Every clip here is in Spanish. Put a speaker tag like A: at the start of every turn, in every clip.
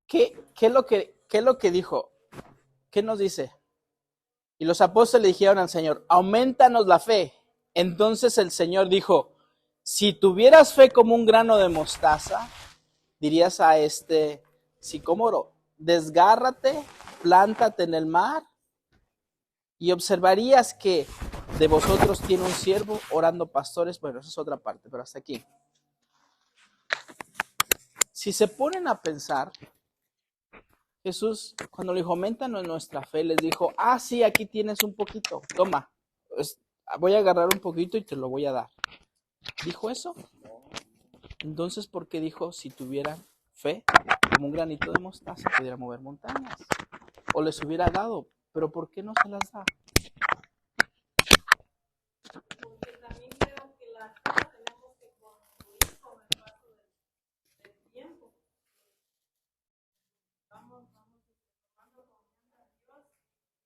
A: ¿Qué es lo que dijo? ¿Qué nos dice? Y los apóstoles dijeron al Señor, aumentanos la fe. Entonces el Señor dijo, si tuvieras fe como un grano de mostaza, dirías a este sicómoro, desgárrate, plántate en el mar, y observarías que de vosotros tiene un siervo orando pastores. Bueno, esa es otra parte, pero hasta aquí. Si se ponen a pensar, Jesús, cuando le dijo, aumentanos nuestra fe, les dijo, sí, aquí tienes un poquito, toma, voy a agarrar un poquito y te lo voy a dar. ¿Dijo eso? Entonces, ¿por qué dijo, si tuvieran fe, como un granito de mostaza, pudiera mover montañas? O les hubiera dado, pero ¿por qué no se las da?
B: Porque también creo que la fe tenemos que construir con el paso del tiempo. Vamos tomando confianza en Dios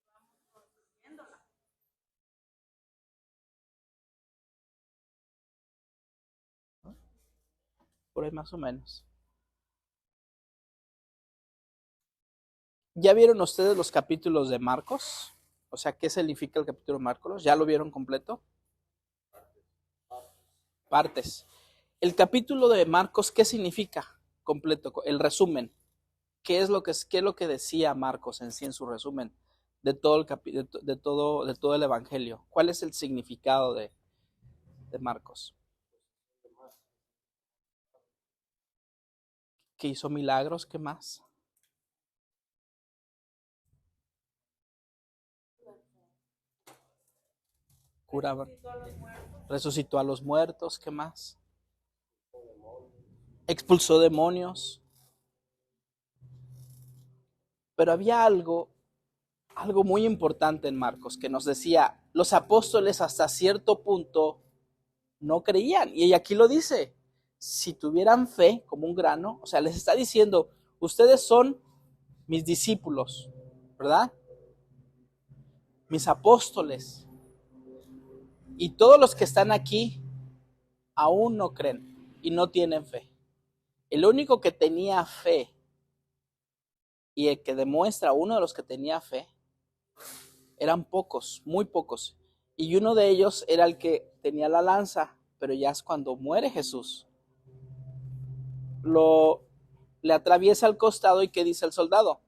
B: y vamos construyéndola.
A: Por ahí más o menos. ¿Ya vieron ustedes los capítulos de Marcos? O sea, ¿qué significa el capítulo de Marcos? ¿Ya lo vieron completo? Partes. El capítulo de Marcos, ¿qué significa completo? El resumen. ¿Qué es lo que decía Marcos en sí en su resumen de todo de todo el evangelio? ¿Cuál es el significado de Marcos? Que hizo milagros, ¿qué más? Curaba, resucitó a los muertos, ¿qué más? Expulsó demonios. Pero había algo muy importante en Marcos que nos decía, los apóstoles hasta cierto punto no creían. Y aquí lo dice, si tuvieran fe como un grano, o sea, les está diciendo, ustedes son mis discípulos, ¿verdad? Mis apóstoles. Y todos los que están aquí aún no creen y no tienen fe. El único que tenía fe y el que demuestra uno de los que tenía fe eran pocos, muy pocos. Y uno de ellos era el que tenía la lanza, pero ya es cuando muere Jesús. Le atraviesa el costado y ¿qué dice el soldado?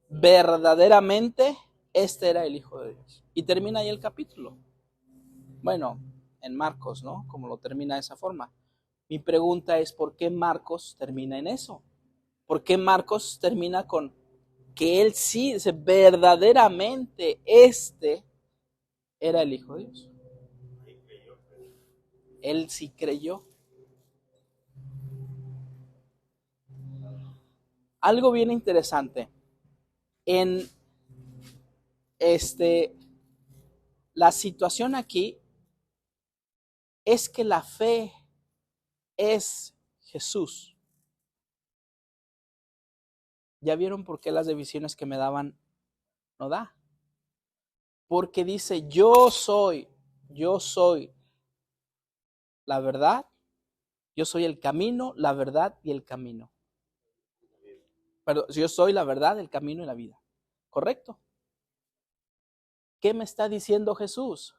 A: Verdaderamente este era el Hijo de Dios. Y termina ahí el capítulo. Bueno, en Marcos, ¿no? Como lo termina de esa forma. Mi pregunta es, ¿por qué Marcos termina en eso? ¿Por qué Marcos termina con que él sí dice verdaderamente este era el Hijo de Dios? Él sí creyó. Algo bien interesante. En la situación aquí es que la fe es Jesús. ¿Ya vieron por qué las divisiones que me daban no da? Porque dice, yo soy la verdad, yo soy el camino, la verdad y el camino. Pero yo soy la verdad, el camino y la vida. ¿Correcto? ¿Qué me está diciendo Jesús?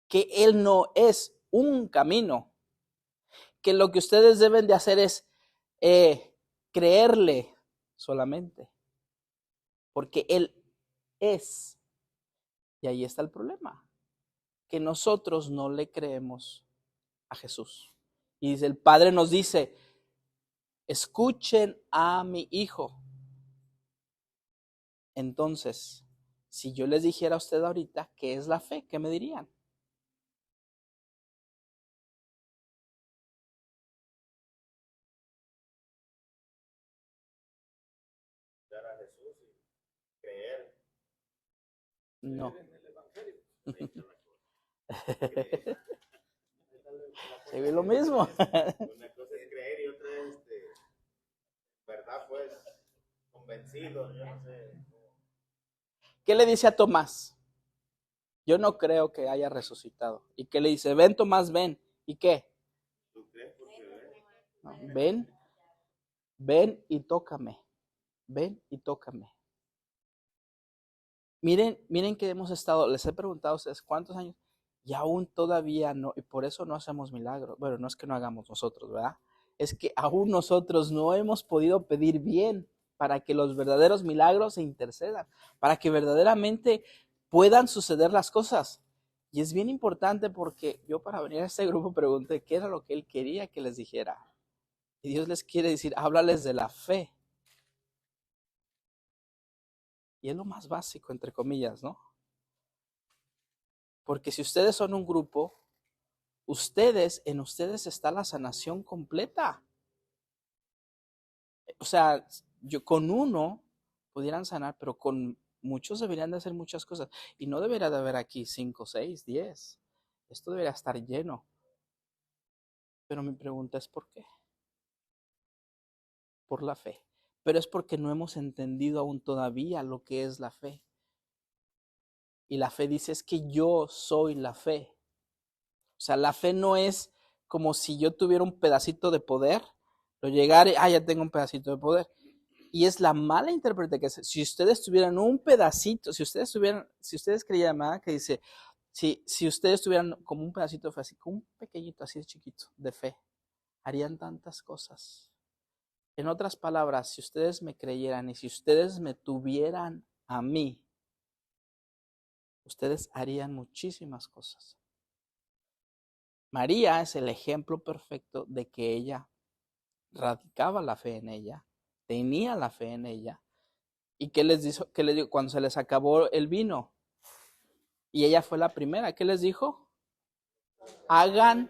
A: Que Él no es un camino, que lo que ustedes deben de hacer es creerle solamente, porque Él es. Y ahí está el problema, que nosotros no le creemos a Jesús. Y dice, el Padre nos dice, escuchen a mi Hijo. Entonces, si yo les dijera a usted ahorita qué es la fe, ¿qué me dirían?
C: Dar a Jesús y creer.
A: No. Se ve lo mismo.
C: Una cosa es creer y otra es verdad, pues, convencido, yo no sé.
A: ¿Qué le dice a Tomás? Yo no creo que haya resucitado. ¿Y qué le dice? Ven, Tomás, ven. ¿Y qué?
C: ¿Tú crees porque ves?
A: No, ven. ven y tócame, ven y tócame. Miren que hemos estado, les he preguntado a ustedes cuántos años y aún todavía no, y por eso no hacemos milagros. Bueno, no es que no hagamos nosotros, ¿verdad? Es que aún nosotros no hemos podido pedir bien para que los verdaderos milagros se intercedan, para que verdaderamente puedan suceder las cosas. Y es bien importante porque yo para venir a este grupo pregunté qué era lo que él quería que les dijera. Y Dios les quiere decir, háblales de la fe. Y es lo más básico, entre comillas, ¿no? Porque si ustedes son un grupo, en ustedes está la sanación completa. O sea, yo con uno pudieran sanar, pero con muchos deberían de hacer muchas cosas. Y no debería de haber aquí 5, 6, 10. Esto debería estar lleno. Pero mi pregunta es ¿por qué? Por la fe. Pero es porque no hemos entendido aún todavía lo que es la fe. Y la fe dice es que yo soy la fe. O sea, la fe no es como si yo tuviera un pedacito de poder, lo llegar y, ya tengo un pedacito de poder. Y es la mala interpretación. Si ustedes tuvieran un pedacito, si ustedes creyeran, ¿verdad? Que dice, si ustedes tuvieran como un pedacito de fe, así, como un pequeñito, así de chiquito, de fe, harían tantas cosas. En otras palabras, si ustedes me creyeran y si ustedes me tuvieran a mí, ustedes harían muchísimas cosas. María es el ejemplo perfecto de que ella radicaba la fe en ella, tenía la fe en ella. ¿Y qué les dijo? ¿Qué les dijo? Cuando se les acabó el vino y ella fue la primera, ¿qué les dijo? Hagan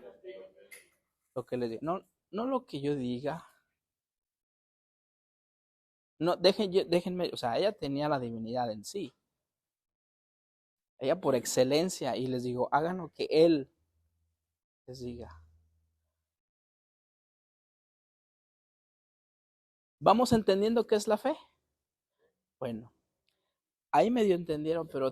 A: lo que les diga. No, no lo que yo diga. No, déjenme, o sea, ella tenía la divinidad en sí. Ella por excelencia, y les digo, hagan lo que él les diga. ¿Vamos entendiendo qué es la fe? Bueno, ahí medio entendieron, pero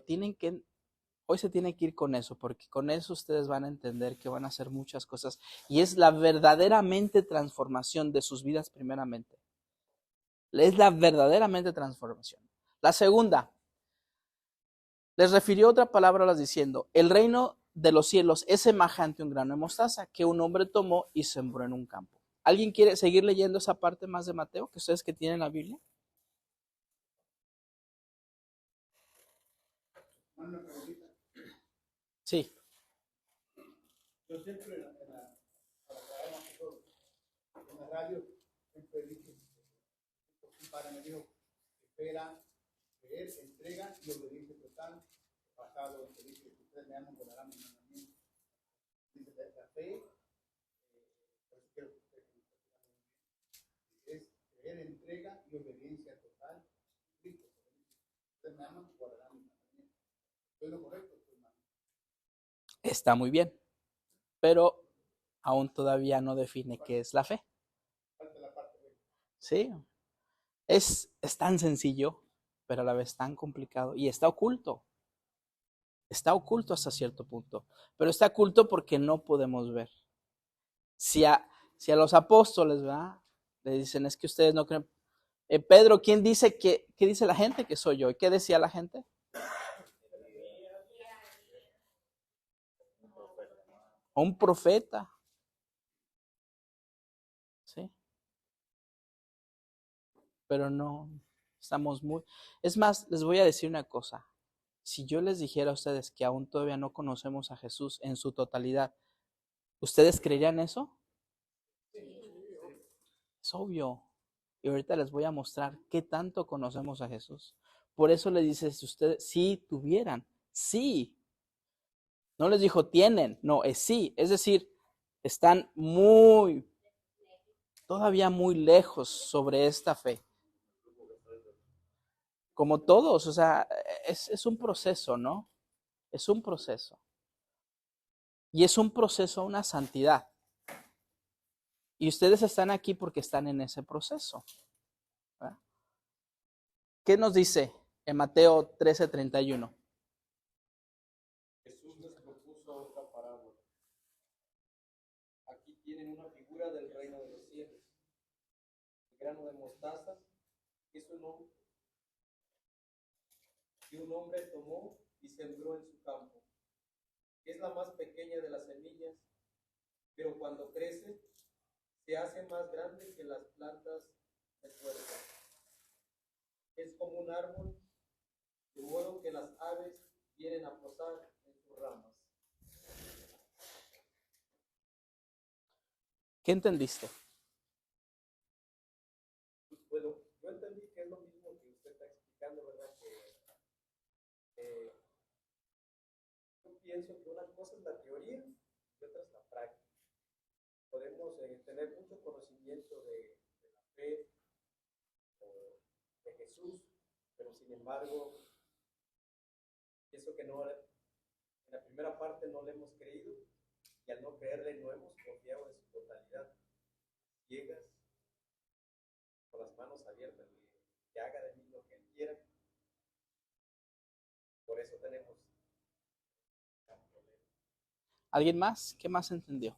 A: hoy se tiene que ir con eso, porque con eso ustedes van a entender que van a hacer muchas cosas. Y es la verdaderamente transformación de sus vidas primeramente. Es la verdaderamente transformación. La segunda, les refirió otra palabra diciendo, el reino de los cielos es semejante a un grano de mostaza que un hombre tomó y sembró en un campo. ¿Alguien quiere seguir leyendo esa parte más de Mateo que ustedes que tienen la Biblia? Sí.
D: Yo siempre en la radio siempre dije, mi padre me dijo, espera, creer, entrega y obediencia total, basado en que dice, si ustedes me aman, guardarán mi mandamiento. Dice, la fe es creer, entrega y obediencia total. Cristo, ustedes me aman, guardarán mi mandamiento. ¿Estoy lo correcto?
A: Está muy bien, pero aún todavía no define qué es la fe. Sí, es tan sencillo, pero a la vez tan complicado y está oculto. Está oculto hasta cierto punto, pero está oculto porque no podemos ver. Si a los apóstoles, ¿verdad? Le dicen, es que ustedes no creen. Pedro, ¿qué dice la gente que soy yo? ¿Y qué decía la gente? Un profeta. ¿Sí? Pero no, estamos muy... Es más, les voy a decir una cosa. Si yo les dijera a ustedes que aún todavía no conocemos a Jesús en su totalidad, ¿ustedes creerían eso? Es obvio. Y ahorita les voy a mostrar qué tanto conocemos a Jesús. Por eso les dice, si ustedes, si tuvieran, sí. No les dijo tienen, no, es sí. Es decir, están todavía muy lejos sobre esta fe. Como todos, o sea, es un proceso, ¿no? Es un proceso. Y es un proceso a una santidad. Y ustedes están aquí porque están en ese proceso. ¿Verdad? ¿Qué nos dice en Mateo 13:31?
E: Jesús les propuso otra parábola. Aquí tienen una figura del reino de los cielos. El
F: grano de mostaza, que un hombre tomó y sembró en su campo. Es la más pequeña de las semillas, pero cuando crece, se hace más grande que las plantas del huerto. Es como un árbol, de modo que las aves vienen a posar en sus ramas.
A: ¿Qué entendiste?
F: Bueno, yo entendí que es lo mismo que usted está explicando, ¿verdad? Yo pienso que una cosa es la teoría y otra es la práctica. Podemos tener mucho conocimiento de la fe o de Jesús, pero sin embargo, pienso que no, en la primera parte no le hemos creído y al no creerle no hemos confiado en su totalidad. Ciegas, con las manos abiertas, que haga de mí lo que él quiera. Por eso tenemos gran problema.
A: ¿Alguien más? ¿Qué más entendió?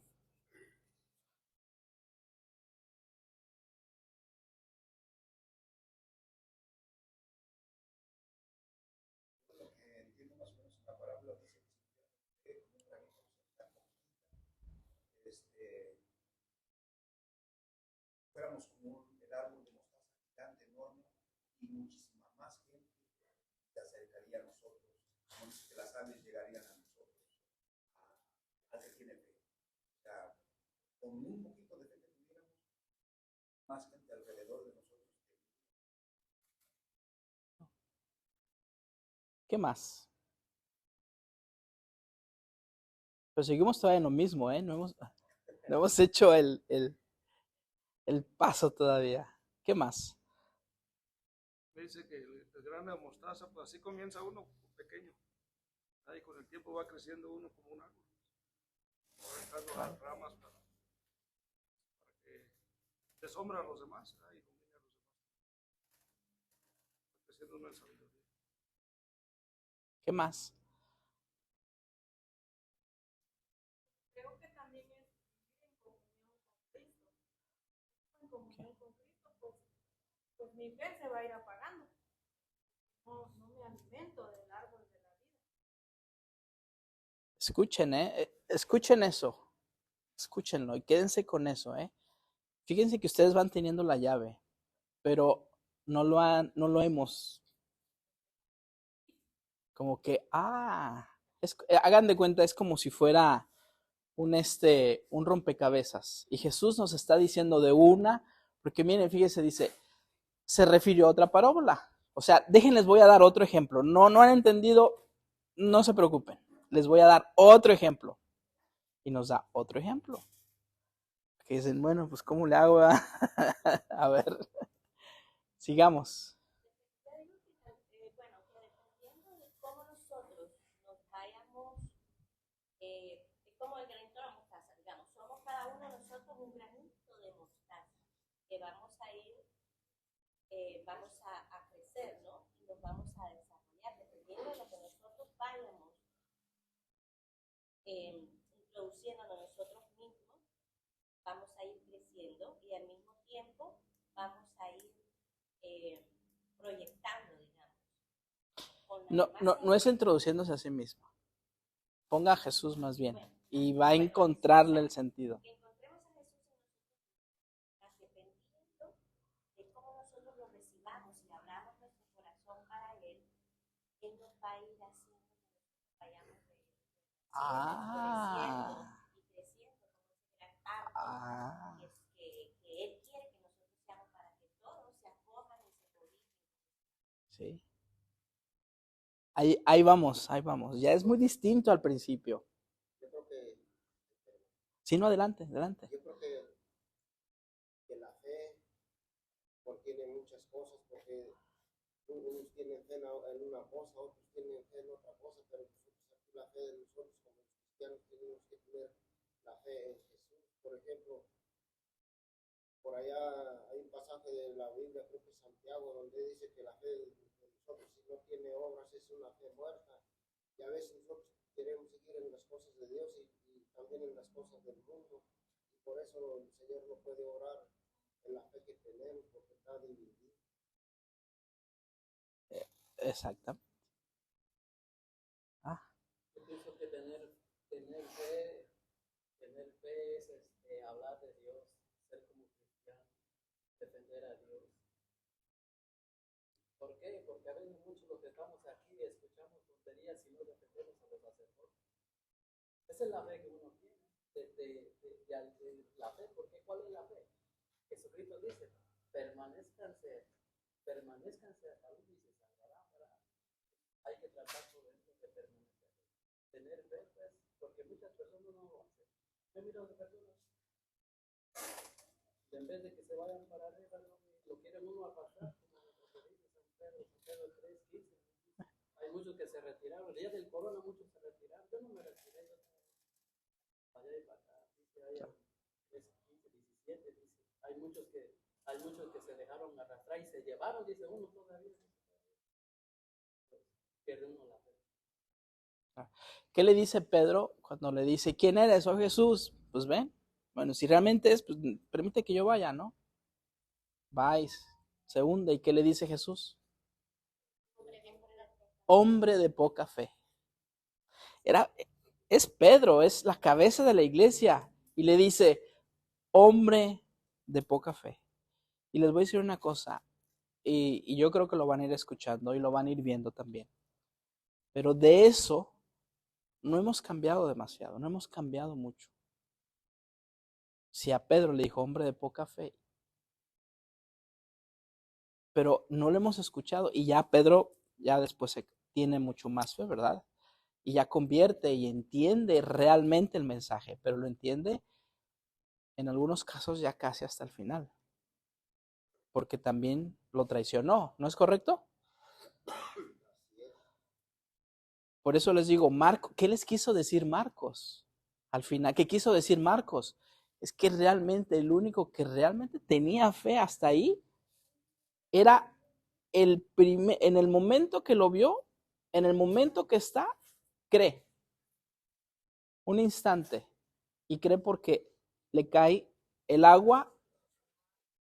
D: Entiendo más o menos una parábola, dice que como un granito fuéramos como el árbol de mostaza gigante, enorme, y muchísima más gente se acercaría a nosotros, como dice que las aves llegarían a nosotros, al que tiene fe. O sea, con un poquito de fe que tuviéramos, más gente alrededor de nosotros.
A: ¿Qué más? Pero seguimos todavía en lo mismo, ¿eh? No hemos hecho el paso todavía. ¿Qué más?
E: Dice que el grano de mostaza, pues así comienza uno pequeño. Ahí con el tiempo va creciendo uno como un árbol. Va dejando las ramas para que dé sombra a los demás y ilumine a los demás. Va creciendo uno en sabiduría.
A: ¿Qué más?
B: Creo que también es vivir en comunión con Cristo. En comunión con Cristo, pues mi fe se va a ir apagando. No me alimento del árbol de la vida.
A: Escuchen, escuchen eso. Escúchenlo y quédense con eso, Fíjense que ustedes van teniendo la llave, pero no lo hemos. Como que, hagan de cuenta, es como si fuera un rompecabezas. Y Jesús nos está diciendo de una, porque miren, fíjense, dice, se refirió a otra parábola. O sea, déjenles, voy a dar otro ejemplo. No han entendido, no se preocupen. Les voy a dar otro ejemplo. Y nos da otro ejemplo. Que dicen, bueno, pues ¿cómo le hago? A ver, sigamos.
G: Bueno, que dependiendo de cómo nosotros nos vayamos, es como el granito de la mostaza, digamos, somos cada uno de nosotros un granito de mostaza, que vamos a ir, vamos a crecer, ¿no? Y nos vamos a desarrollar, dependiendo de lo que nosotros vayamos introduciéndonos nosotros mismos, vamos a ir creciendo y al mismo tiempo vamos a ir proyectando, digamos.
A: No es introduciéndose a sí mismo. Ponga a Jesús más bien y va a encontrarle el sentido.
G: Que encontremos a Jesús en nosotros, dependiendo de cómo nosotros lo recibamos y abramos nuestro corazón para Él, Él nos va a ir haciendo que vayamos creciendo como ese gran árbol que Él quiere que nosotros seamos para que todos se acojan y se cobijas.
A: Sí. Ahí vamos. Ya es muy distinto al principio.
C: Yo creo que...
A: Sí, no, adelante.
C: Yo creo que la fe contiene muchas cosas, porque unos tienen fe en una cosa, otros tienen fe en otra cosa, pero nosotros aquí la fe de nosotros como cristianos tenemos que tener la fe en Jesús. Por ejemplo, por allá hay un pasaje de la Biblia, creo que es Santiago, donde dice que la fe de nosotros, si no tiene obras, es una fe muerta. Y a veces nosotros queremos seguir en las cosas de Dios y también en las cosas del mundo. Y por eso el Señor no puede obrar en la fe que tenemos, porque está dividido.
A: Exactamente. Ah,
F: Yo pienso que tener fe es hablar de Dios, ser como cristiano, defender a Dios. ¿Por qué? Porque a veces muchos los que estamos aquí escuchamos tonterías y no defendemos a los sacerdotes. Esa es la fe que uno tiene, de la fe. ¿Por qué? ¿Cuál es la fe? Jesucristo dice, permanezcanse hasta uno y se salvarán, ¿verdad? Hay que tratar por eso de permanecer. Tener fe, pues, porque muchas personas no lo hacen. Yo miro de personas, en vez de que se vayan para arriba, lo quieren uno apartar, como lo que dice San Pedro 3:15. Hay muchos que se retiraron, el día del corona muchos se retiraron, yo no me retiré, yo para allá y para acá, dice ahí 3:15, 17, dice, hay muchos que se dejaron arrastrar y se llevaron, dice uno todavía, pues, pierde uno la fe.
A: ¿qué le dice Pedro cuando le dice, ¿quién eres, oh Jesús? Pues ven, bueno, si realmente es, pues permite que yo vaya, ¿no? Vais, se hunde. ¿Y qué le dice Jesús? Hombre de poca fe. Es Pedro, es la cabeza de la iglesia. Y le dice, hombre de poca fe. Y les voy a decir una cosa, y yo creo que lo van a ir escuchando y lo van a ir viendo también. Pero de eso no hemos cambiado demasiado, no hemos cambiado mucho. Si a Pedro le dijo hombre de poca fe, pero no lo hemos escuchado, y ya Pedro ya después tiene mucho más fe, ¿verdad? Y ya convierte y entiende realmente el mensaje, pero lo entiende en algunos casos ya casi hasta el final, porque también lo traicionó, ¿no es correcto? Por eso les digo, Marcos, ¿qué les quiso decir Marcos? Al final, ¿qué quiso decir Marcos? Es que realmente el único que realmente tenía fe hasta ahí era en el momento que lo vio, en el momento que está, cree. Un instante. Y cree porque le cae el agua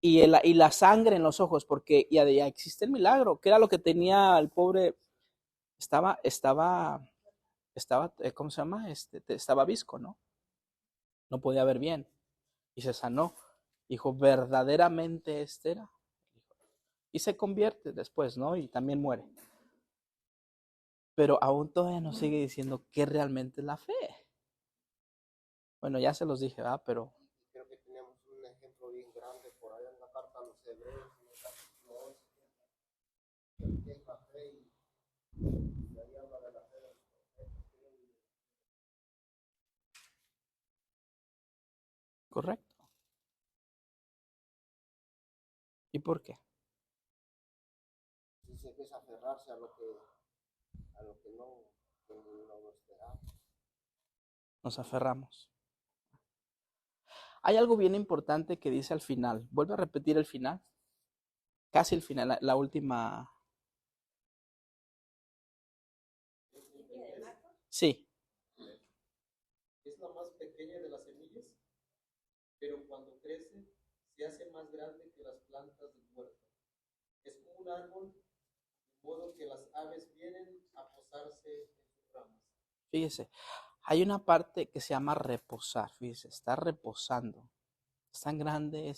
A: y la sangre en los ojos, porque ya existe el milagro, que era lo que tenía el pobre, estaba, ¿cómo se llama? Estaba visco, ¿no? No podía ver bien. Y se sanó. Dijo, verdaderamente este era. Y se convierte después, ¿no? Y también muere. Pero aún todavía nos sigue diciendo qué realmente es la fe. Bueno, ya se los dije, ¿verdad? Pero
C: Creo que tenemos un ejemplo bien grande por allá en la carta a los Hebreos, en el capítulo 11, que es la fe y ahí habla de la fe de los profetas.
A: correcto. ¿Y por qué?
C: Si se empieza a aferrarse a lo que no esperaba.
A: Nos aferramos. Hay algo bien importante que dice al final. Vuelve a repetir el final. Casi el final, la última. Sí.
F: Es la más pequeña de las semillas, pero cuando crece se hace más grande que las plantas del huerto. Es como un árbol, de modo que las aves vienen a posarse en sus ramas.
A: Fíjese, hay una parte que se llama reposar. Fíjese, está reposando. Es tan grande,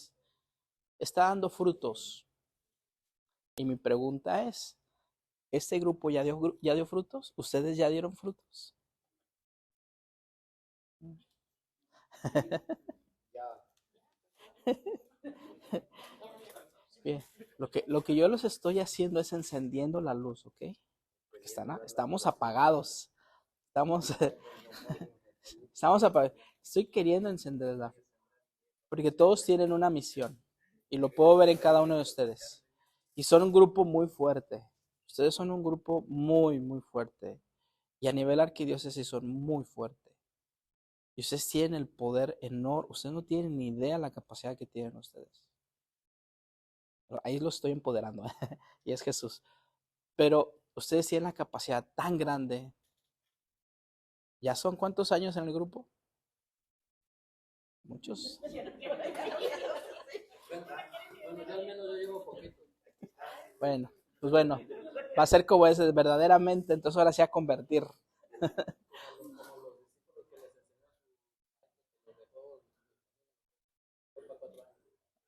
A: está dando frutos. Y mi pregunta es, ¿este grupo ya dio frutos? ¿Ustedes ya dieron frutos? Bien, lo que yo los estoy haciendo es encendiendo la luz, ¿ok? Estamos apagados. Estamos apagados. Estoy queriendo encenderla. Porque todos tienen una misión. Y lo puedo ver en cada uno de ustedes. Y son un grupo muy fuerte. Ustedes son un grupo muy, muy fuerte. Y a nivel arquidiócesis son muy fuertes. Y ustedes tienen el poder enorme. Ustedes no tienen ni idea de la capacidad que tienen ustedes. Pero ahí lo estoy empoderando. Y es Jesús. Pero ustedes tienen la capacidad tan grande. ¿Ya son cuántos años en el grupo? Muchos. Bueno, pues bueno, va a ser como ese verdaderamente, entonces ahora sí a convertir.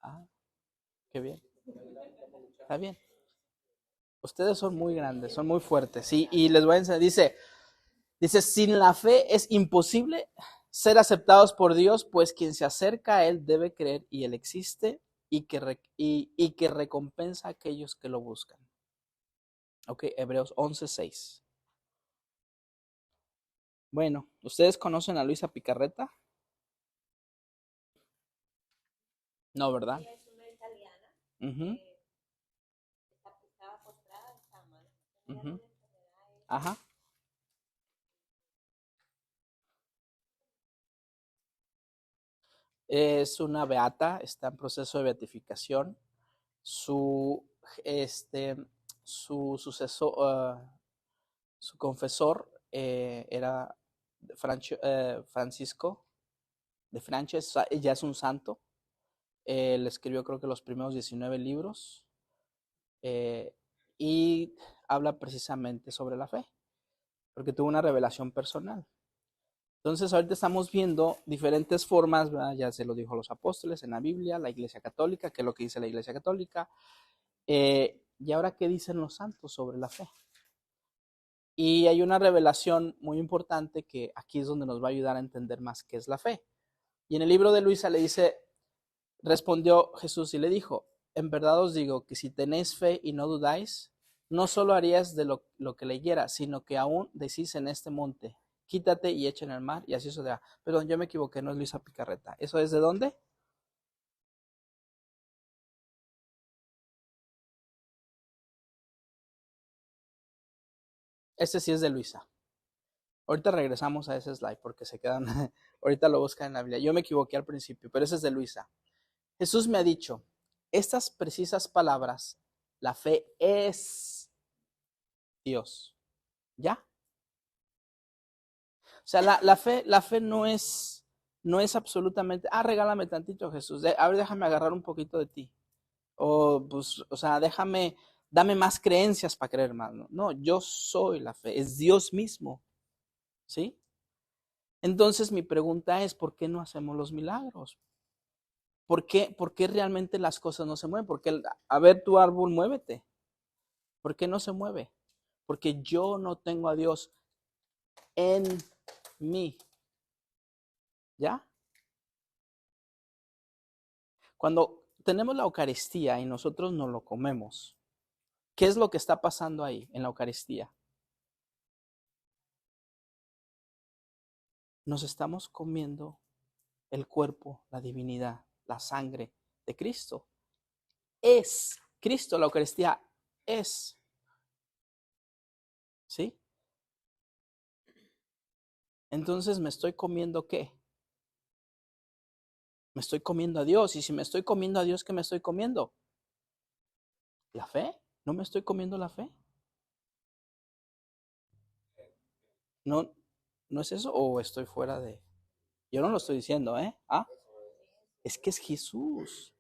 A: Ah, qué bien. Está bien. Ustedes son muy grandes, son muy fuertes, ¿sí? Y les voy a enseñar, dice, sin la fe es imposible ser aceptados por Dios, pues quien se acerca a Él debe creer y Él existe y que recompensa a aquellos que lo buscan. Ok, Hebreos 11:6. Bueno, ¿ustedes conocen a Luisa Picarreta? No, ¿verdad?
G: Ella es una italiana
A: Ujú,
G: que estaba postrada, estaba mal. Tenía
A: ujú.
G: alguna enfermedad.
A: Ajá. Es una beata, está en proceso de beatificación. Su, este, su sucesor, su confesor era Francisco de Frances, ya es un santo. Él escribió creo que los primeros 19 libros eh, y habla precisamente sobre la fe, porque tuvo una revelación personal. Entonces ahorita estamos viendo diferentes formas, ¿verdad? Ya se lo dijo a los apóstoles en la Biblia, la Iglesia Católica, que es lo que dice la Iglesia Católica, y ahora qué dicen los santos sobre la fe. Y hay una revelación muy importante que aquí es donde nos va a ayudar a entender más qué es la fe. Y en el libro de Luisa le dice, respondió Jesús y le dijo, en verdad os digo que si tenéis fe y no dudáis, no solo harías de lo que leyera, sino que aún decís en este monte, quítate y echa en el mar, y así sucederá. Perdón, yo me equivoqué, no es Luisa Picarreta. ¿Eso es de dónde? Este sí es de Luisa. Ahorita regresamos a ese slide porque se quedan, ahorita lo buscan en la Biblia. Yo me equivoqué al principio, pero ese es de Luisa. Jesús me ha dicho estas precisas palabras, la fe es Dios. ¿Ya? O sea, la fe no es absolutamente, regálame tantito, Jesús. A ver, déjame agarrar un poquito de ti. O, pues, o sea, dame más creencias para creer más. No, no, yo soy la fe, es Dios mismo. ¿Sí? Entonces mi pregunta es, ¿por qué no hacemos los milagros? Por qué realmente las cosas no se mueven? Porque, a ver, tu árbol, muévete. ¿Por qué no se mueve? Porque yo no tengo a Dios en mí. ¿Ya? Cuando tenemos la Eucaristía y nosotros no lo comemos, ¿qué es lo que está pasando ahí en la Eucaristía? Nos estamos comiendo el cuerpo, la divinidad, la sangre de Cristo. Es Cristo, la Eucaristía es. ¿Sí? Entonces, ¿me estoy comiendo qué? Me estoy comiendo a Dios. Y si me estoy comiendo a Dios, ¿qué me estoy comiendo? ¿La fe? ¿No me estoy comiendo la fe? ¿No, no es eso? ¿O estoy fuera de...? Yo no lo estoy diciendo, ¿eh? Es que es Jesús.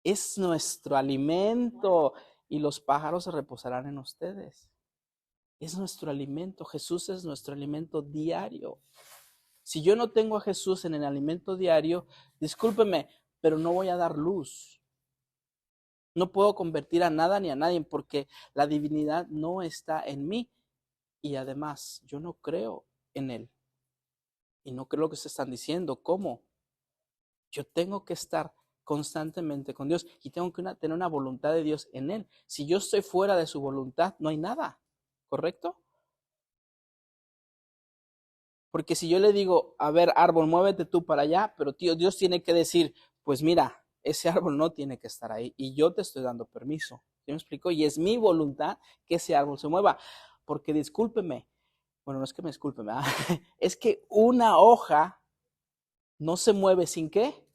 A: Es nuestro alimento y los pájaros se reposarán en ustedes. Es nuestro alimento. Jesús es nuestro alimento diario. Si yo no tengo a Jesús en el alimento diario, discúlpeme, pero no voy a dar luz. No puedo convertir a nada ni a nadie porque la divinidad no está en mí. Y además, yo no creo en Él. Y no creo lo que se están diciendo. ¿Cómo? Yo tengo que estar constantemente con Dios y tengo que tener una voluntad de Dios en Él. Si yo estoy fuera de su voluntad, no hay nada. ¿Correcto? Porque si yo le digo, a ver, árbol, muévete tú para allá, pero tío, Dios tiene que decir, pues mira, ese árbol no tiene que estar ahí y yo te estoy dando permiso. ¿Sí me explico? Y es mi voluntad que ese árbol se mueva. Porque discúlpeme, bueno, no es que me discúlpeme, es que una hoja no se mueve sin qué,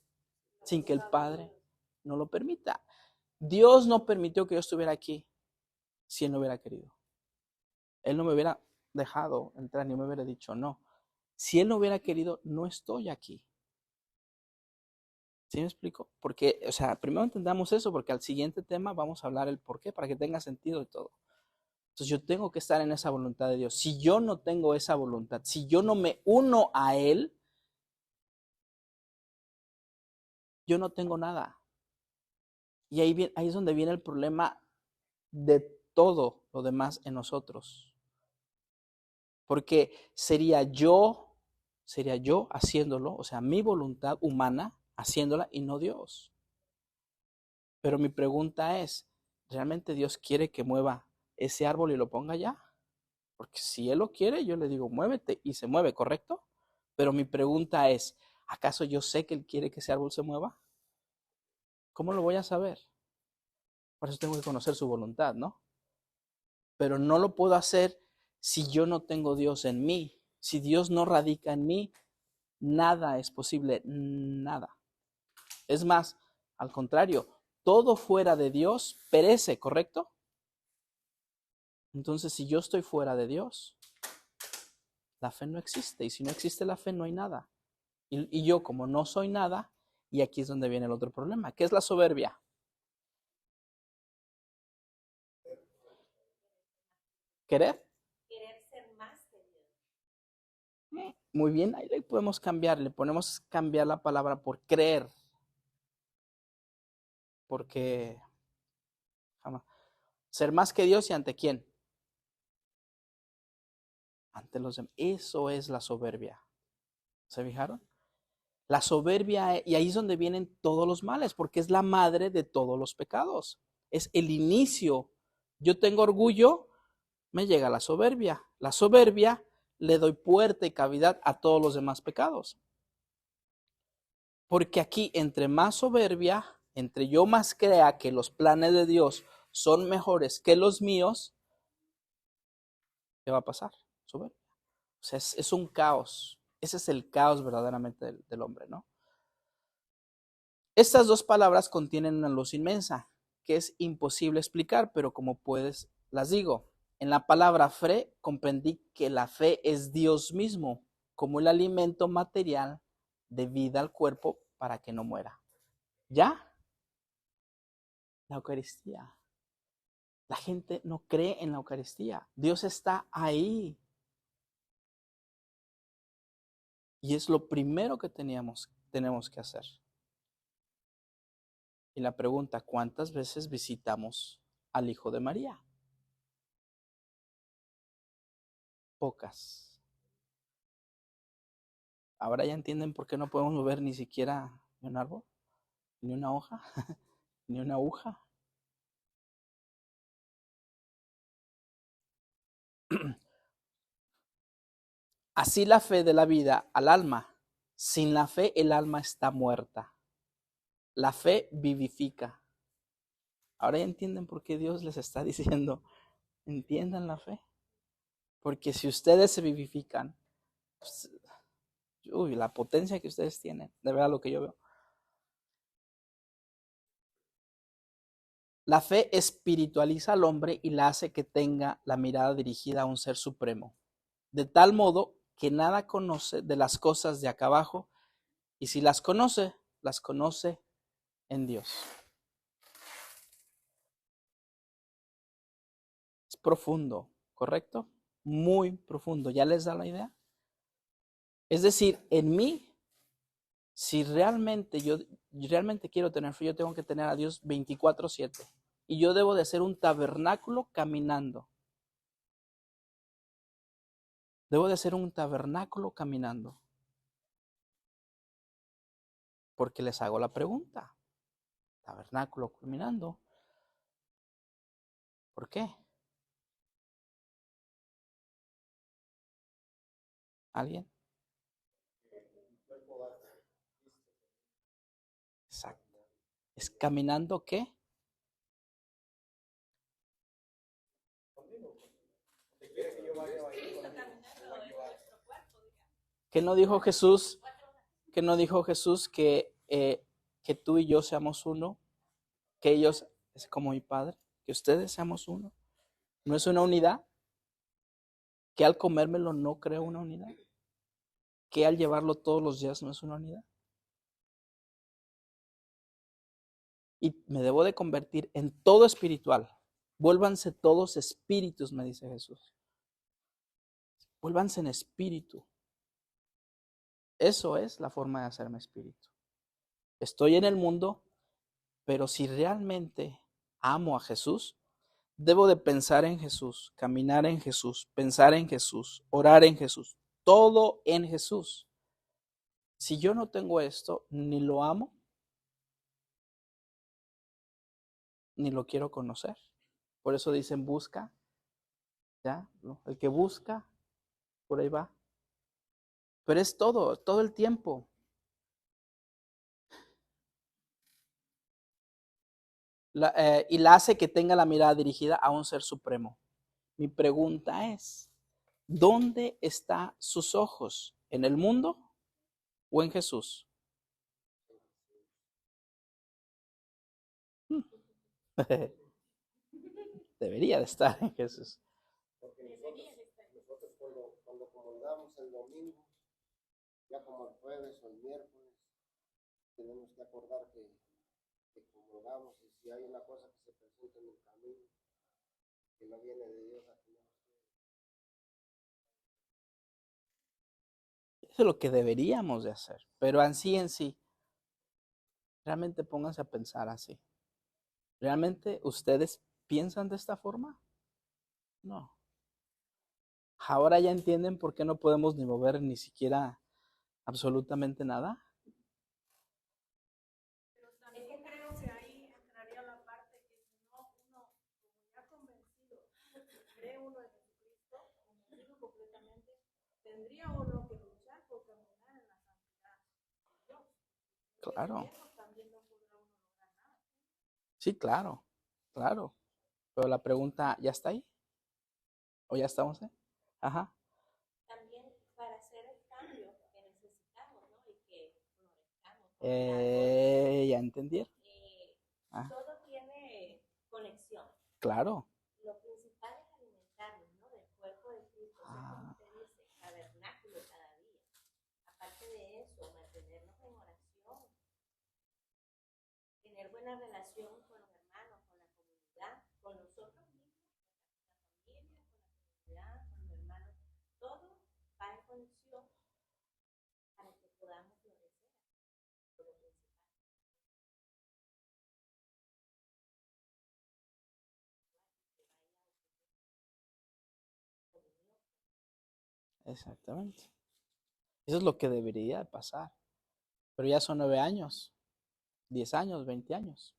A: sin que el Padre no lo permita. Dios no permitió que yo estuviera aquí si Él no hubiera querido. Él no me hubiera dejado entrar ni me hubiera dicho no. Si Él no hubiera querido, no estoy aquí. ¿Sí me explico? Porque, o sea, primero entendamos eso, porque al siguiente tema vamos a hablar el por qué, para que tenga sentido y todo. Entonces yo tengo que estar en esa voluntad de Dios. Si yo no tengo esa voluntad, si yo no me uno a Él, yo no tengo nada. Y ahí es donde viene el problema de todo lo demás en nosotros. Porque sería yo haciéndolo, o sea, mi voluntad humana haciéndola y no Dios. Pero mi pregunta es, ¿realmente Dios quiere que mueva ese árbol y lo ponga allá? Porque si Él lo quiere, yo le digo, muévete y se mueve, ¿correcto? Pero mi pregunta es, ¿acaso yo sé que Él quiere que ese árbol se mueva? ¿Cómo lo voy a saber? Por eso tengo que conocer su voluntad, ¿no? Pero no lo puedo hacer si yo no tengo Dios en mí. Si Dios no radica en mí, nada es posible, nada. Es más, al contrario, todo fuera de Dios perece, ¿correcto? Entonces, si yo estoy fuera de Dios, la fe no existe. Y si no existe la fe, no hay nada. Y yo, como no soy nada, y aquí es donde viene el otro problema. ¿Qué es la soberbia? ¿Querer?
G: Querer ser más que Dios.
A: Muy bien, ahí le podemos cambiar, le ponemos cambiar la palabra por creer. Porque jamás. Ser más que Dios y ante quién? Ante los demás. Eso es la soberbia. ¿Se fijaron? La soberbia, y ahí es donde vienen todos los males, porque es la madre de todos los pecados. Es el inicio. Yo tengo orgullo, me llega la soberbia. La soberbia le doy puerta y cavidad a todos los demás pecados. Porque aquí, entre más soberbia, entre yo más crea que los planes de Dios son mejores que los míos, ¿qué va a pasar? Soberbia. O sea, es un caos. Ese es el caos verdaderamente del hombre, ¿no? Estas dos palabras contienen una luz inmensa que es imposible explicar, pero como puedes, las digo. En la palabra fe comprendí que la fe es Dios mismo, como el alimento material de vida al cuerpo para que no muera. ¿Ya? La Eucaristía. La gente no cree en la Eucaristía. Dios está ahí. Y es lo primero que tenemos que hacer. Y la pregunta, ¿cuántas veces visitamos al Hijo de María? Pocas. Ahora ya entienden por qué no podemos mover ni siquiera un árbol, ni una hoja, ni una aguja. Así la fe de la vida al alma. Sin la fe el alma está muerta. La fe vivifica. Ahora ya entienden por qué Dios les está diciendo, entiendan la fe. Porque si ustedes se vivifican, pues, uy, la potencia que ustedes tienen, de verdad lo que yo veo. La fe espiritualiza al hombre y la hace que tenga la mirada dirigida a un ser supremo, de tal modo que nada conoce de las cosas de acá abajo, y si las conoce en Dios. Es profundo, ¿correcto? Muy profundo. ¿Ya les da la idea? Es decir, en mí, si realmente yo realmente quiero tener fe, yo tengo que tener a Dios 24/7. Y yo debo de ser un tabernáculo caminando. Debo de ser un tabernáculo caminando. Porque les hago la pregunta. Tabernáculo caminando. ¿Por qué? ¿Alguien? Exacto. ¿Es caminando qué? ¿Qué no dijo Jesús? ¿Qué no dijo Jesús que tú y yo seamos uno? Que ellos, es como mi Padre, que ustedes seamos uno. ¿No es una unidad? Que al comérmelo no creo una unidad. Que al llevarlo todos los días no es una unidad. Y me debo de convertir en todo espiritual. Vuélvanse todos espíritus, me dice Jesús. Vuélvanse en espíritu. Eso es la forma de hacerme espíritu. Estoy en el mundo, pero si realmente amo a Jesús, debo de pensar en Jesús, caminar en Jesús, pensar en Jesús, orar en Jesús, todo en Jesús. Si yo no tengo esto, ni lo amo, ni lo quiero conocer. Por eso dicen busca, ¿ya? ¿No? El que busca, por ahí va. Pero es todo el tiempo. Y la hace que tenga la mirada dirigida a un ser supremo. Mi pregunta es, ¿dónde están sus ojos? ¿En el mundo o en Jesús? Debería de estar en Jesús.
C: Porque nosotros cuando comulgamos el domingo, ya como el jueves o el miércoles, tenemos que acordar que comulgamos, y si hay una cosa que se presenta en el camino que no viene de Dios, aquí no.
A: Eso es lo que deberíamos de hacer. Pero en sí, realmente pónganse a pensar así. ¿Realmente ustedes piensan de esta forma? No. Ahora ya entienden por qué no podemos ni mover ni siquiera absolutamente nada.
B: Pero también creo que ahí entraría la parte que si no uno, como ya convencido, cree uno en Jesucristo, convencido completamente, tendría uno que luchar por caminar en la santidad de Dios.
A: Claro.
B: Sin eso también no podrá uno lograr nada.
A: Sí, claro. Pero la pregunta, ¿ya está ahí? ¿O ya estamos ahí? Ajá.
G: También para hacer el cambio que necesitamos, ¿no? Y que florezcamos.
A: ¿Ya entendieron? Ah,
G: Todo tiene conexión.
A: claro.
G: Lo principal es alimentarnos, ¿no? Del cuerpo de Cristo, ser como usted dice, tabernáculo cada día. Aparte de eso, mantenernos en oración, tener buena relación con los hermanos, con la comunidad, con nosotros mismos, con la familia, con la comunidad, con los hermanos. Todo va en conexión para que podamos florecer. Por lo principal.
A: Exactamente. Eso es lo que debería de pasar. Pero ya son 9 años, 10 años, 20 años,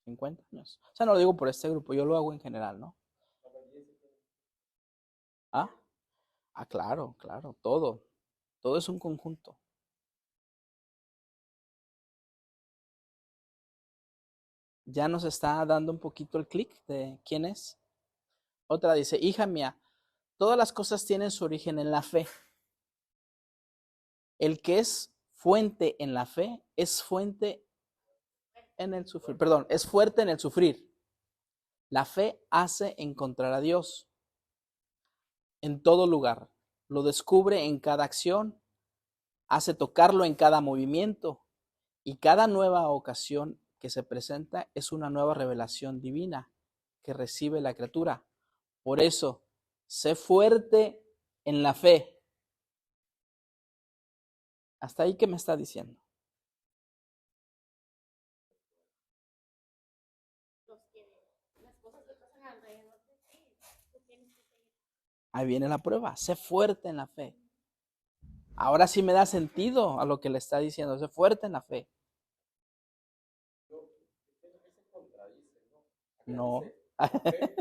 A: 50 años. O sea, no lo digo por este grupo, yo lo hago en general, ¿no? Ah, claro, todo. Todo es un conjunto. Ya nos está dando un poquito el clic de quién es. Otra dice, hija mía, todas las cosas tienen su origen en la fe. El que es fuente en la fe es fuente en el sufrir. Perdón, es fuerte en el sufrir. La fe hace encontrar a Dios en todo lugar. Lo descubre en cada acción, hace tocarlo en cada movimiento y cada nueva ocasión que se presenta es una nueva revelación divina que recibe la criatura. Por eso, sé fuerte en la fe. Hasta ahí, ¿qué me está diciendo?
G: Las cosas que pasan alrededor de ti, tú tienes que seguir.
A: Ahí viene la prueba. Sé fuerte en la fe. Ahora sí me da sentido a lo que le está diciendo. Sé fuerte en la fe. No.
F: La fe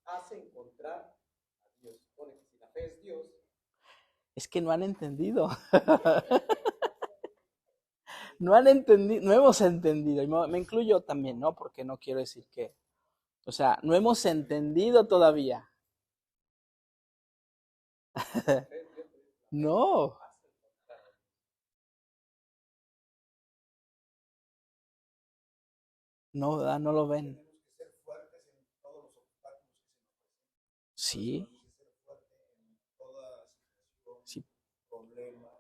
F: hace encontrar a Dios. Supone que si la fe es Dios,
A: Es que no han entendido. No han entendido, no hemos entendido. Y me incluyo también, ¿no? Porque no quiero decir que. O sea, no hemos entendido todavía. No. No, ¿verdad? No lo ven.
D: Tenemos que ser fuertes en todos los obstáculos que se nos presentan.
A: Sí,
D: Tenemos que ser fuertes en toda situación,
A: sí.
D: problema.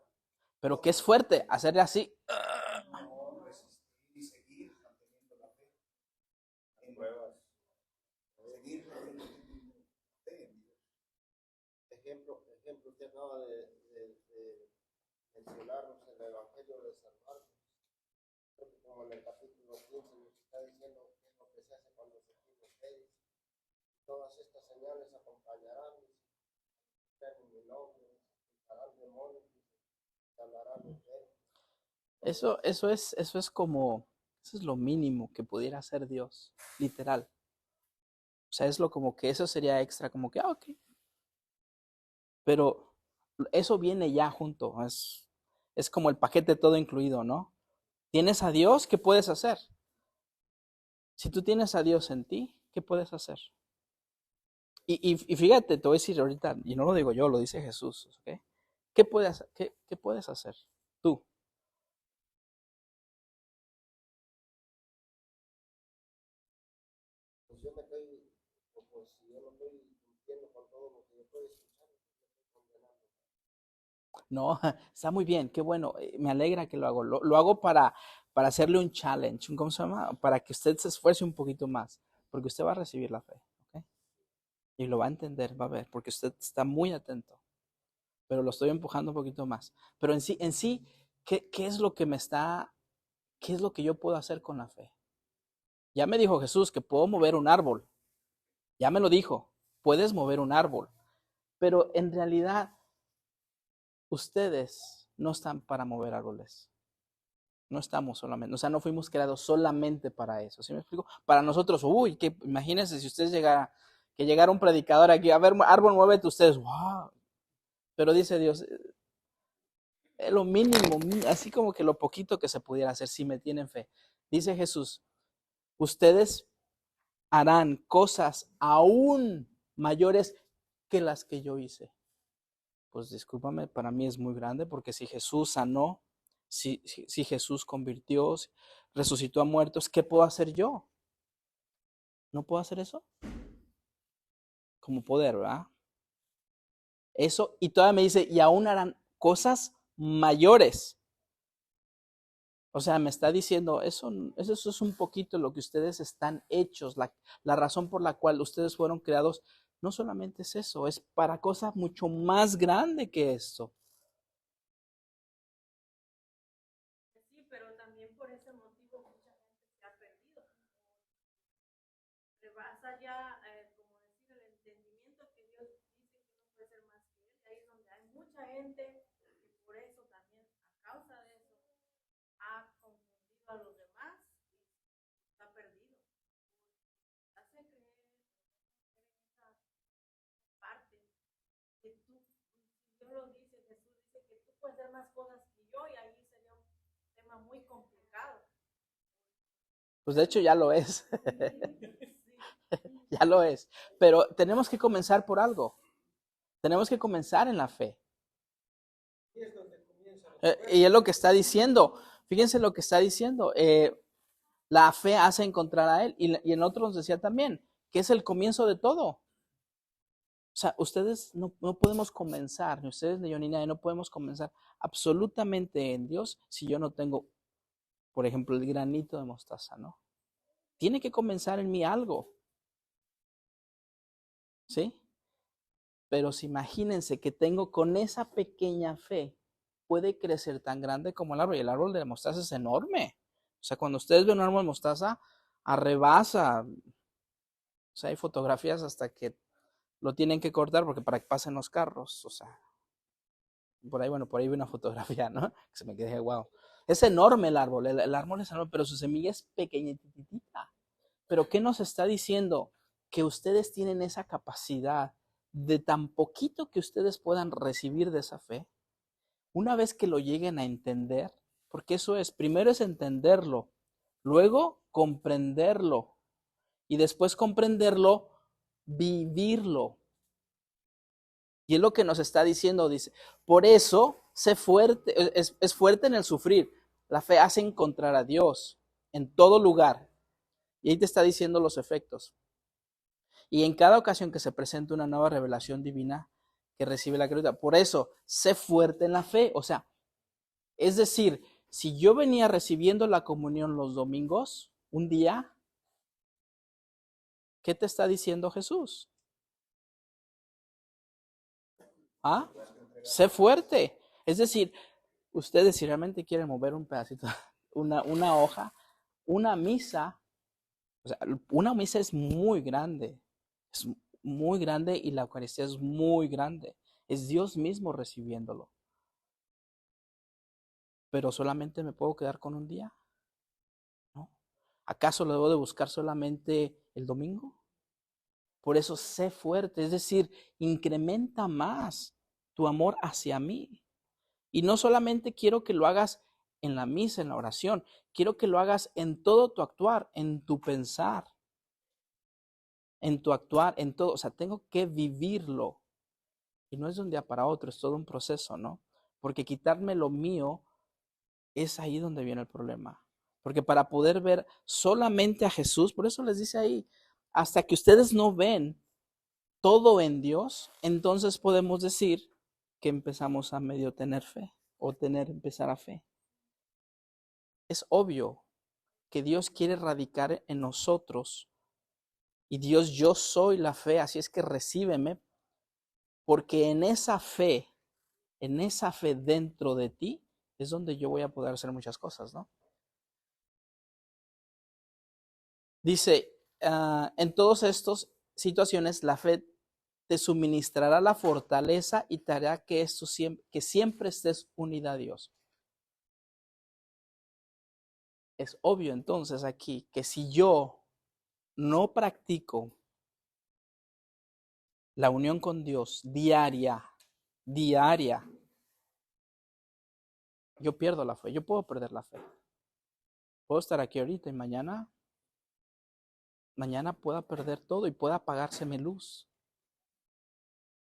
A: Pero ¿qué es fuerte? Hacerle así.
D: No resistir y seguir manteniendo la fe.
C: está diciendo que es lo que se hace cuando se tiene ustedes. Todas estas señales acompañarán, en mi nombre, harán demonios, sanarán enfermos.
A: Eso es como, eso es lo mínimo que pudiera hacer Dios, literal. O sea, es lo como que eso sería extra, como que, ok. Pero eso viene ya junto, es como el paquete todo incluido, ¿no? ¿Tienes a Dios? ¿Qué puedes hacer? Si tú tienes a Dios en ti, ¿qué puedes hacer? Y fíjate, te voy a decir ahorita, y no lo digo yo, lo dice Jesús, ¿ok? ¿Qué puedes hacer tú?
C: Pues yo me estoy, pues si yo no estoy cumpliendo con todo lo que yo estoy escuchando, yo estoy condenando.
A: No, está muy bien, qué bueno, me alegra que lo hago. Lo hago para hacerle un challenge, ¿cómo se llama? Para que usted se esfuerce un poquito más, porque usted va a recibir la fe, ¿ok? Y lo va a entender, va a ver, porque usted está muy atento, pero lo estoy empujando un poquito más. Pero en sí, ¿qué es lo que qué es lo que yo puedo hacer con la fe? Ya me dijo Jesús que puedo mover un árbol, ya me lo dijo, puedes mover un árbol, pero en realidad ustedes no están para mover árboles. No estamos solamente, o sea, no fuimos creados solamente para eso, ¿sí me explico? Para nosotros, que imagínense si ustedes llegara un predicador aquí, a ver, árbol, muévete ustedes, wow. Pero dice Dios, lo mínimo, así como que lo poquito que se pudiera hacer si me tienen fe. Dice Jesús, ustedes harán cosas aún mayores que las que yo hice. Pues discúlpame, para mí es muy grande porque si Jesús sanó, si Jesús convirtió, resucitó a muertos, ¿qué puedo hacer yo? ¿No puedo hacer eso? Como poder, ¿verdad? Eso, y todavía me dice, y aún harán cosas mayores. O sea, me está diciendo, eso es un poquito lo que ustedes están hechos, la razón por la cual ustedes fueron creados, no solamente es eso, es para cosas mucho más grandes que esto.
B: Sí, pero también por ese motivo mucha gente se ha perdido. Rebasa ya, como decir, el entendimiento que Dios dice que no puede ser más que Él. Ahí es donde hay mucha gente que por eso también, a causa de eso, ha confundido a los demás y está perdido. Hace creer en esa parte que tú, Dios lo dice, Jesús dice que tú puedes hacer más cosas que yo y ahí sería un tema muy complicado.
A: Pues de hecho ya lo es. Ya lo es. Pero tenemos que comenzar por algo. Tenemos que comenzar en la fe. Y es lo que está diciendo. Fíjense lo que está diciendo. La fe hace encontrar a Él. Y en otros nos decía también que es el comienzo de todo. O sea, ustedes no podemos comenzar, ni ustedes ni yo ni nadie, no podemos comenzar absolutamente en Dios si yo no tengo, por ejemplo, el granito de mostaza, ¿no? Tiene que comenzar en mí algo. ¿Sí? Pero si imagínense que tengo con esa pequeña fe, puede crecer tan grande como el árbol. Y el árbol de mostaza es enorme. O sea, cuando ustedes ven un árbol de mostaza, arrebasa. O sea, hay fotografías hasta que lo tienen que cortar porque para que pasen los carros. O sea, por ahí vi una fotografía, ¿no? Que se me quedé, wow. Es enorme el árbol. El árbol es enorme, pero su semilla es pequeñitita. Pero ¿qué nos está diciendo? Que ustedes tienen esa capacidad de tan poquito que ustedes puedan recibir de esa fe, una vez que lo lleguen a entender, porque eso es, primero es entenderlo, luego comprenderlo y después comprenderlo, vivirlo. Y es lo que nos está diciendo, dice, por eso sé fuerte, es fuerte en el sufrir. La fe hace encontrar a Dios en todo lugar. Y ahí te está diciendo los efectos. Y en cada ocasión que se presenta una nueva revelación divina que recibe la criatura. Por eso, sé fuerte en la fe. O sea, es decir, si yo venía recibiendo la comunión los domingos, un día, ¿qué te está diciendo Jesús? ¿Ah? Sé fuerte. Es decir, ustedes si realmente quieren mover un pedacito, una hoja, una misa O sea, una misa es muy grande. Es muy grande y la Eucaristía es muy grande. Es Dios mismo recibiéndolo. Pero solamente me puedo quedar con un día, ¿no? ¿Acaso lo debo de buscar solamente el domingo? Por eso sé fuerte, es decir, incrementa más tu amor hacia mí. Y no solamente quiero que lo hagas en la misa, en la oración, quiero que lo hagas en todo tu actuar, en tu pensar, en tu actuar, en todo. O sea, tengo que vivirlo. Y no es de un día para otro, es todo un proceso, ¿no? Porque quitarme lo mío es ahí donde viene el problema. Porque para poder ver solamente a Jesús, por eso les dice ahí, hasta que ustedes no ven todo en Dios, entonces podemos decir que empezamos a medio tener fe o empezar a fe. Es obvio que Dios quiere radicar en nosotros y Dios, yo soy la fe, así es que recíbeme, porque en esa fe dentro de ti es donde yo voy a poder hacer muchas cosas, ¿no? Dice, en todas estas situaciones, la fe te suministrará la fortaleza y te hará que siempre estés unida a Dios. Es obvio entonces aquí que si yo no practico la unión con Dios diaria, yo pierdo la fe, yo puedo perder la fe. Puedo estar aquí ahorita y mañana pueda perder todo y pueda apagarse mi luz.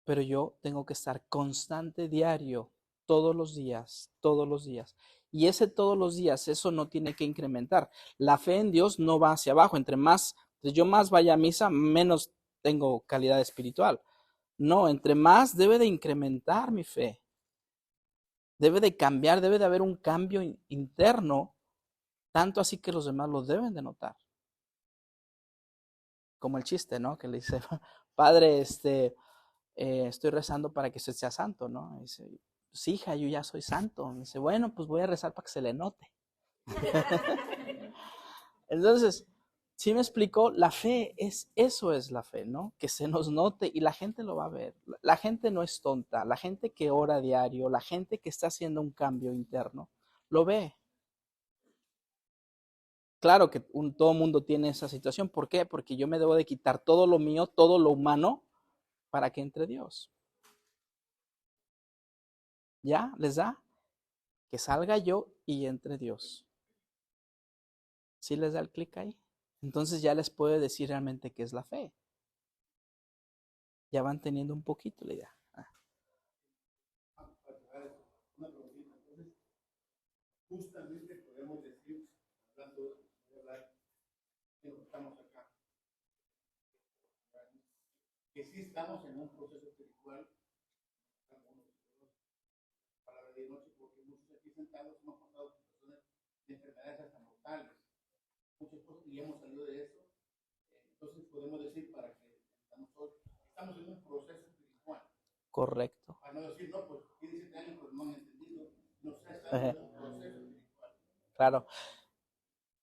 A: Pero yo tengo que estar constante, diario, todos los días. Y ese todos los días, eso no tiene que incrementar. La fe en Dios no va hacia abajo. Entre yo más vaya a misa, menos tengo calidad espiritual. No, entre más debe de incrementar mi fe. Debe de cambiar, debe de haber un cambio interno, tanto así que los demás lo deben de notar. Como el chiste, ¿no? Que le dice, padre, estoy rezando para que usted sea santo, ¿no? Y dice, pues hija, yo ya soy santo. Y dice, bueno, pues voy a rezar para que se le note. Entonces, ¿sí me explicó? La fe eso es la fe, ¿no? Que se nos note y la gente lo va a ver. La gente no es tonta, la gente que ora diario, la gente que está haciendo un cambio interno, lo ve. Claro que todo mundo tiene esa situación. ¿Por qué? Porque yo me debo de quitar todo lo mío, todo lo humano, para que entre Dios. ¿Ya? ¿Les da? Que salga yo y entre Dios. ¿Sí les da el clic ahí? Entonces ya les puedo decir realmente qué es la fe. Ya van teniendo un poquito la idea.
D: Una preguntita. Entonces, justamente podemos decir, hablando de hablar de lo que estamos acá, que sí estamos en un proceso espiritual, palabra de noche, porque muchos aquí sentados hemos pasado por situaciones de enfermedades hasta mortales, muchas cosas y hemos salido de eso. Entonces podemos decir para que estamos en un proceso espiritual.
A: Correcto.
D: Para no decir, no, pues tiene 7 años, pero no han entendido, no sé, estamos en un proceso espiritual.
A: Claro.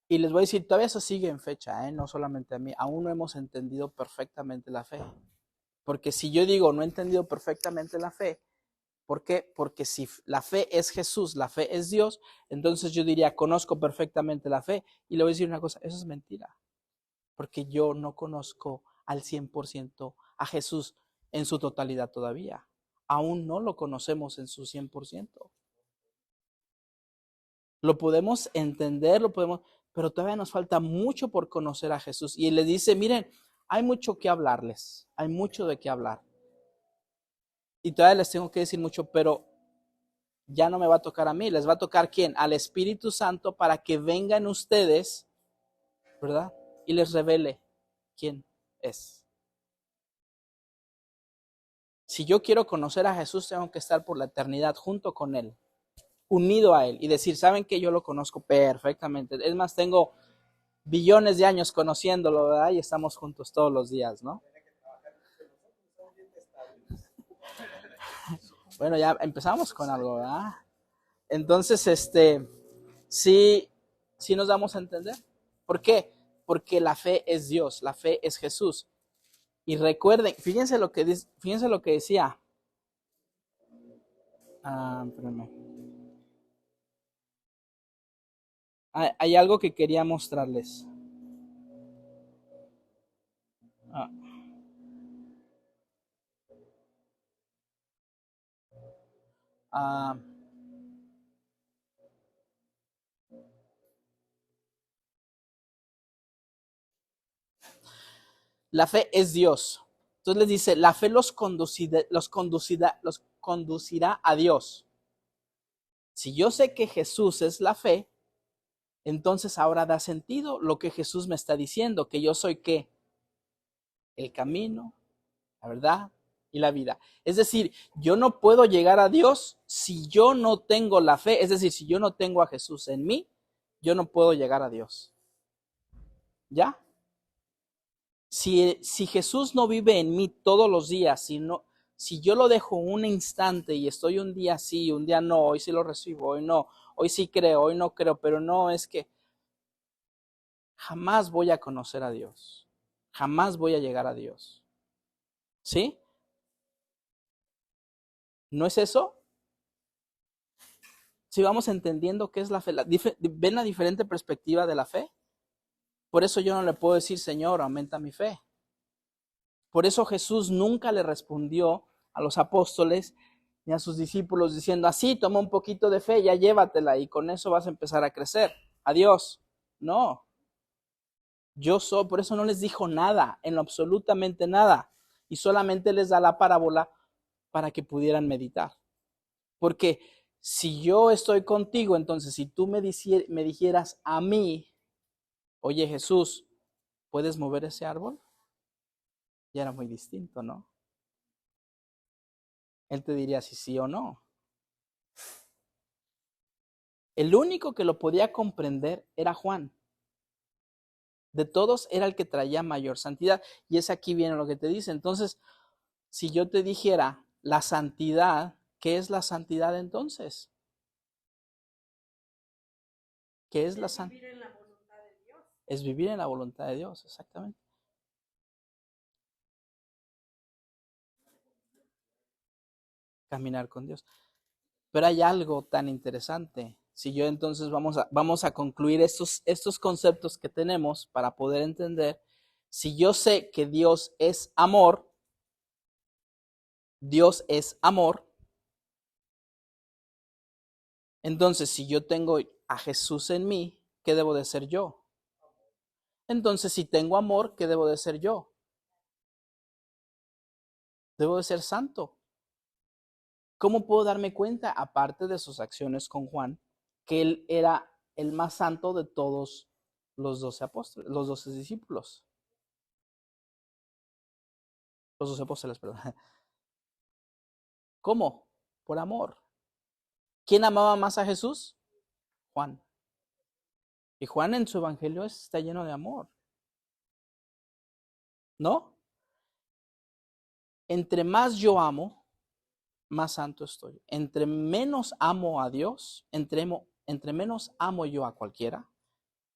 A: Y les voy a decir, todavía eso sigue en fecha, no solamente a mí, aún no hemos entendido perfectamente la fe. Porque si yo digo, no he entendido perfectamente la fe, ¿por qué? Porque si la fe es Jesús, la fe es Dios, entonces yo diría, conozco perfectamente la fe. Y le voy a decir una cosa, eso es mentira. Porque yo no conozco al 100% a Jesús en su totalidad todavía. Aún no lo conocemos en su 100%. Lo podemos entender, pero todavía nos falta mucho por conocer a Jesús. Y él le dice, miren, hay mucho que hablarles, hay mucho de qué hablar. Y todavía les tengo que decir mucho, pero ya no me va a tocar a mí, les va a tocar ¿quién? Al Espíritu Santo para que vengan ustedes, ¿verdad? Y les revele quién es. Si yo quiero conocer a Jesús, tengo que estar por la eternidad junto con Él, unido a Él y decir, ¿saben que yo lo conozco perfectamente? Es más, tengo billones de años conociéndolo, ¿verdad? Y estamos juntos todos los días, ¿no? Bueno, ya empezamos con algo, ¿verdad? Entonces, sí nos damos a entender. ¿Por qué? porque la fe es Dios, la fe es Jesús. Y recuerden, fíjense lo que decía. Espérame. Hay algo que quería mostrarles. Ah. Ah. La fe es Dios. Entonces les dice, la fe los conducirá a Dios. Si yo sé que Jesús es la fe, entonces ahora da sentido lo que Jesús me está diciendo, que yo soy ¿qué? El camino, la verdad y la vida. Es decir, yo no puedo llegar a Dios si yo no tengo la fe, es decir, si yo no tengo a Jesús en mí, yo no puedo llegar a Dios. ¿Ya? Si Jesús no vive en mí todos los días, si yo lo dejo un instante y estoy un día sí, un día no, hoy sí lo recibo, hoy no, hoy sí creo, hoy no creo, pero no, es que jamás voy a conocer a Dios, jamás voy a llegar a Dios. ¿Sí? ¿No es eso? Si vamos entendiendo qué es la fe, ¿ven la diferente perspectiva de la fe? Por eso yo no le puedo decir, Señor, aumenta mi fe. Por eso Jesús nunca le respondió a los apóstoles ni a sus discípulos diciendo, así, toma un poquito de fe, ya llévatela y con eso vas a empezar a crecer. Adiós. No. Por eso no les dijo nada, en lo absolutamente nada. Y solamente les da la parábola para que pudieran meditar. Porque si yo estoy contigo, entonces si tú me dijeras a mí, oye Jesús, ¿puedes mover ese árbol? Ya era muy distinto, ¿no? Él te diría si sí o no. El único que lo podía comprender era Juan. De todos era el que traía mayor santidad. Y es aquí viene lo que te dice. Entonces, si yo te dijera la santidad, ¿qué es la santidad entonces? ¿Qué es la santidad?
B: Vivir en la voluntad de Dios.
A: Es vivir en la voluntad de Dios, exactamente. Caminar con Dios. Pero hay algo tan interesante. Si yo entonces vamos a concluir estos conceptos que tenemos para poder entender. Si yo sé que Dios es amor, entonces si yo tengo a Jesús en mí, ¿qué debo de ser yo? Entonces si tengo amor, ¿qué debo de ser yo? Debo de ser santo. ¿Cómo puedo darme cuenta, aparte de sus acciones con Juan, que él era el más santo de todos los 12 apóstoles, los 12 discípulos? Los 12 apóstoles, perdón. ¿Cómo? Por amor. ¿Quién amaba más a Jesús? Juan. Y Juan en su evangelio está lleno de amor. ¿No? Entre más yo amo, más santo estoy. Entre menos amo a Dios, entre menos amo yo a cualquiera,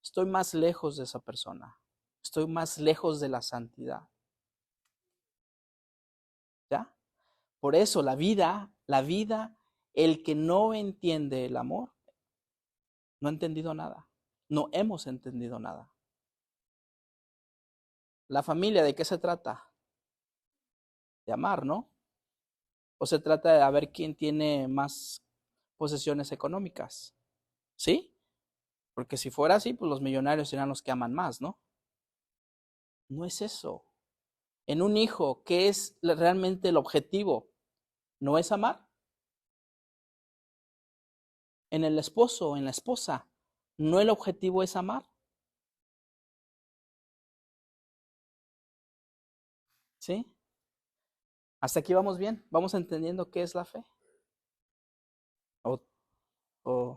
A: estoy más lejos de esa persona. Estoy más lejos de la santidad. ¿Ya? Por eso la vida, el que no entiende el amor, no ha entendido nada. No hemos entendido nada. La familia, ¿de qué se trata? De amar, ¿no? O se trata de ver quién tiene más posesiones económicas. ¿Sí? Porque si fuera así, pues los millonarios serán los que aman más, ¿no? No es eso. En un hijo, ¿qué es realmente el objetivo? ¿No es amar? En el esposo, en la esposa, ¿no el objetivo es amar? ¿Sí? Hasta aquí vamos bien. Vamos entendiendo qué es la fe. O